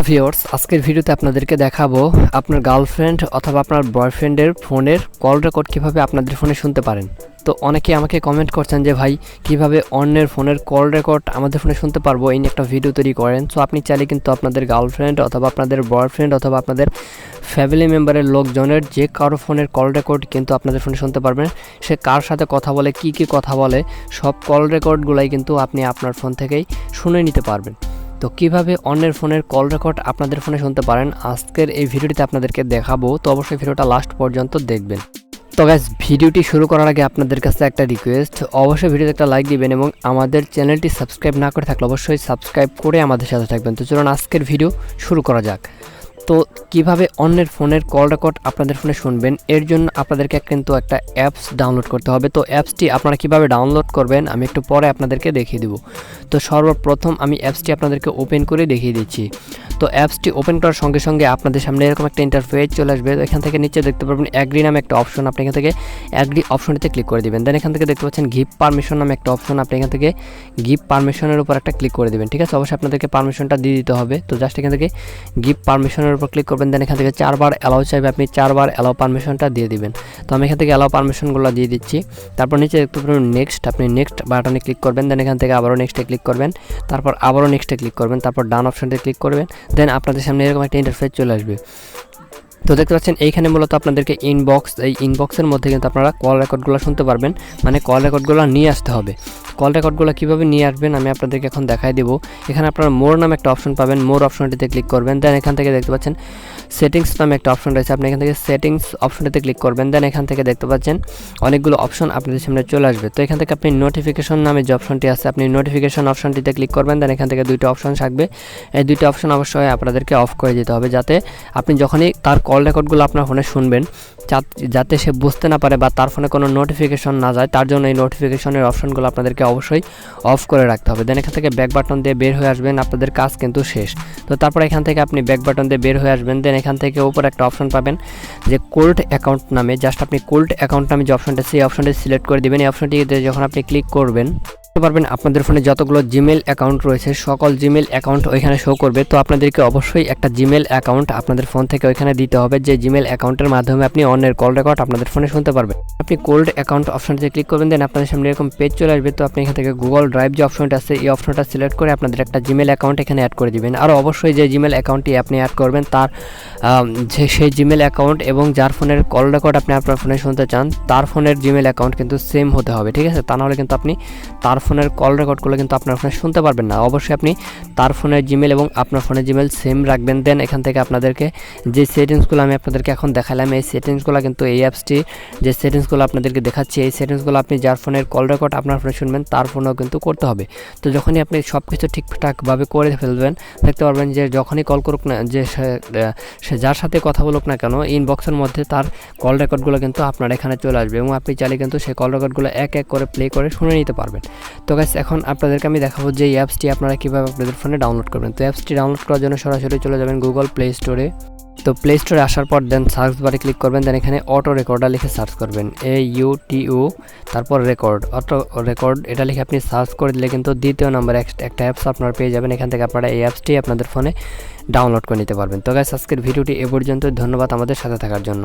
Viewers, আজকের ভিডিওতে আপনাদেরকে দেখাবো আপনার গার্লফ্রেন্ড অথবা আপনার বয়ফ্রেন্ডের ফোনের কল রেকর্ড কিভাবে আপনাদের ফোনে শুনতে পারেন। তো অনেকে আমাকে কমেন্ট করছেন যে ভাই কিভাবে অন্যের ফোনের কল রেকর্ড আমাদের ফোনে শুনতে পারবো, এই নিয়ে একটা ভিডিও তৈরি করেন। সো আপনি চাইলে কিন্তু আপনাদের গার্লফ্রেন্ড অথবা আপনাদের বয়ফ্রেন্ড অথবা আপনাদের ফ্যামিলি মেম্বারের লোকজনের যে কারো ফোনের কল রেকর্ড কিন্তু আপনাদের ফোনে শুনতে পারবেন। সে কার সাথে কথা বলে, কী কথা বলে, সব কল রেকর্ডগুলাই কিন্তু আপনি আপনার ফোন থেকেই শুনে নিতে পারবেন। তো কিভাবে অন্যের ফোনের কল রেকর্ড আপনাদের ফোনে শুনতে পারেন আজকের এই ভিডিওটিতে আপনাদেরকে দেখাবো। তো অবশ্যই ভিডিওটা লাস্ট পর্যন্ত দেখবেন। তো গাইস, ভিডিওটি শুরু করার আগে আপনাদের কাছে একটা রিকোয়েস্ট, অবশ্যই ভিডিওতে একটা লাইক দিবেন এবং আমাদের চ্যানেলটি সাবস্ক্রাইব না করে থাকলে অবশ্যই সাবস্ক্রাইব করে আমাদের সাথে থাকবেন। তো চলুন আজকের ভিডিও শুরু করা যাক। তো কিভাবে অন্যের ফোনের কল রেকর্ড আপনাদের ফোনে শুনবেন, এর জন্য আপনাদেরকে কিন্তু একটা অ্যাপস ডাউনলোড করতে হবে। তো অ্যাপসটি আপনারা কিভাবে ডাউনলোড করবেন আমি একটু পরে আপনাদেরকে দেখিয়ে দেব। তো সর্বপ্রথম আমি অ্যাপসটি আপনাদেরকে ওপেন করে দেখিয়ে দিচ্ছি। তো অ্যাপসটি ওপেন করার সঙ্গে সঙ্গে আপনাদের সামনে এরকম একটা ইন্টারফেস চলে আসবে। এখান থেকে নিচে দেখতে পারবেন অ্যাগ্রি নামে একটা অপশন, আপনি এখান থেকে অ্যাগ্রি অপশনটিতে ক্লিক করে দেবেন। দেন এখান থেকে দেখতে পাচ্ছেন গিভ পারমিশন নামে একটা অপশন, আপনি এখান থেকে গিভ পারমিশনের উপর একটা ক্লিক করে দেবেন। ঠিক আছে, অবশ্যই আপনাদেরকে পারমিশনটা দিয়ে দিতে হবে। তো জাস্ট এখান থেকে গিভ পারমিশনের উপর ক্লিক করবেন। দেন এখান থেকে 4 বার অ্যালাউ চাইবে, আপনি 4 বার অ্যালাউ পারমিশনটা দিয়ে দিবেন। তো আমি এখান থেকে অ্যালাউ পারমিশনগুলো দিয়ে দিচ্ছি। তারপর নিচে দেখতে পাবেন নেক্সট, আপনি নেক্সট বাটনে ক্লিক করবেন। দেন এখান থেকে আবারও নেক্সটে ক্লিক করবেন, তারপর আবারও নেক্সটে ক্লিক করবেন, তারপর ডান অপশনতে ক্লিক করবেন। দেন আপনাদের সামনে এরকম একটা ইন্টারফেস চলে আসবে। তো দেখতে পাচ্ছেন এইখানে মূলত আপনাদেরকে ইনবক্স, এই ইনবক্সের মধ্যে কিন্তু আপনারা কল রেকর্ডগুলো শুনতে পারবেন, মানে কল রেকর্ডগুলো নিয়ে আসতে হবে। কল রেকর্ডগুলো কীভাবে নিয়ে আসবেন আমি আপনাদেরকে এখন দেখাই দেবো। এখানে আপনারা মোর নামে একটা অপশন পাবেন, মোর অপশনটিতে ক্লিক করবেন। দেন এখান থেকে দেখতে পাচ্ছেন সেটিংস নামে একটা অপশন রয়েছে, আপনি এখান থেকে সেটিংস অপশনটিতে ক্লিক করবেন। দেন এখান থেকে দেখতে পাচ্ছেন অনেকগুলো অপশন আপনাদের সামনে চলে আসবে। তো এখান থেকে আপনি নোটিফিকেশন নামে যে অপশনটি আছে, আপনি নোটিফিকেশন অপশনটিতে ক্লিক করবেন। দেন এখান থেকে দুইটা অপশন থাকবে, এই দুইটা অপশন অবশ্যই আপনাদেরকে অফ করে দিতে হবে, যাতে আপনি যখনই তার কল রেকর্ডগুলো আপনার ফোনে শুনবেন যাতে সে বুঝতে না পারে বা তার ফোনে কোনো নোটিফিকেশন না যায়, তার জন্য এই নোটিফিকেশনের অপশনগুলো আপনাদেরকে অবশ্যই অফ করে রাখতে হবে। দেন এখান থেকে ব্যাক বাটন দিয়ে বের হয়ে আসবেন, আপনাদের কাজ কিন্তু শেষ। তো তারপর এখান থেকে আপনি ব্যাক বাটন দিয়ে বের হয়ে আসবেন। দেন এখান থেকে উপর একটা অপশন পাবেন যে কোল্ড অ্যাকাউন্ট নামে, জাস্ট আপনি কোল্ড অ্যাকাউন্ট নামে যে অপশনটা, সেই অপশনটি সিলেক্ট করে দেবেন। এই অপশনটিতে যখন আপনি ক্লিক করবেন পারবেন আপনাদের ফোনে যতগুলো জিমেল অ্যাকাউন্ট রয়েছে সকল জিমেল অ্যাকাউন্ট ওইখানে শো করবে। তো আপনাদেরকে অবশ্যই একটা জিমেল অ্যাকাউন্ট আপনাদের ফোন থেকে ওইখানে দিতে হবে, যে জিমেল অ্যাকাউন্টের মাধ্যমে আপনি অন্যের কল রেকর্ড আপনাদের ফোনে শুনতে পারবেন। আপনি কোল্ড অ্যাকাউন্ট অপশনটিতে ক্লিক করবেন। দেন আপনাদের সামনে এরকম পেজ চলে আসবে। তো আপনি এখান থেকে গুগল ড্রাইভ যে অপশনটা আছে এই অপশনটা সিলেক্ট করে আপনাদের একটা জিমেল অ্যাকাউন্ট এখানে অ্যাড করে দিবেন। আর অবশ্যই যে জিমেল অ্যাকাউন্টটি আপনি অ্যাড করবেন তার সেই জিমেল অ্যাকাউন্ট এবং যার ফোনের কল রেকর্ড আপনি আপনার ফোনে শুনতে চান তার ফোনের জিমেল অ্যাকাউন্ট কিন্তু সেম হতে হবে। ঠিক আছে, তা নাহলে কিন্তু আপনি তার ফোনের কল রেকর্ড কিন্তু আপনার ফোনে শুনতে পারবেন না। অবশ্যই আপনি তার ফোনের জিমেল এবং আপনার ফোনের জিমেল সেম রাখবেন। দেন এখান থেকে আপনাদেরকে যে সেটিংসগুলো আমি আপনাদেরকে এখন দেখালাম, এই সেটিংসগুলো কিন্তু এই অ্যাপসটি যে সেটিংসগুলো আপনাদেরকে দেখাচ্ছি, এই সেটিংসগুলো আপনি যার ফোনের কল রেকর্ড আপনার ফোনে শুনবেন তার ফোনেও কিন্তু করতে হবে। তো যখনই আপনি সব কিছু ঠিকঠাকভাবে করে ফেলবেন, দেখতে পারবেন যে যখনই কল করুক না, যে সে যার সাথে কথা বলুক না কেন, ইনবক্সের মধ্যে তার কল রেকর্ডগুলো কিন্তু আপনার এখানে চলে আসবে এবং আপনি চাইলে কিন্তু সেই কল রেকর্ডগুলো এক এক করে প্লে করে শুনে নিতে পারবেন। তো গাইস, এখন আপনাদেরকে আমি দেখাবো যে এই অ্যাপসটি আপনারা কীভাবে আপনাদের ফোনে ডাউনলোড করবেন। তো অ্যাপসটি ডাউনলোড করার জন্য সরাসরি চলে যাবেন গুগল প্লে স্টোরে। তো প্লে স্টোরে আসার পর দেন সার্চ বারে ক্লিক করবেন। দেন এখানে অটো রেকর্ডার লিখে সার্চ করবেন, AUTO তারপর রেকর্ড, অটো রেকর্ড এটা লিখে আপনি সার্চ করে দিলে কিন্তু দ্বিতীয় নাম্বার একটা অ্যাপস আপনারা পেয়ে যাবেন। এখান থেকে আপনারা এই অ্যাপসটি আপনাদের ফোনে ডাউনলোড করে নিতে পারবেন। তো গাইস, আজকের ভিডিওটি এ পর্যন্ত। ধন্যবাদ আমাদের সাথে থাকার জন্য।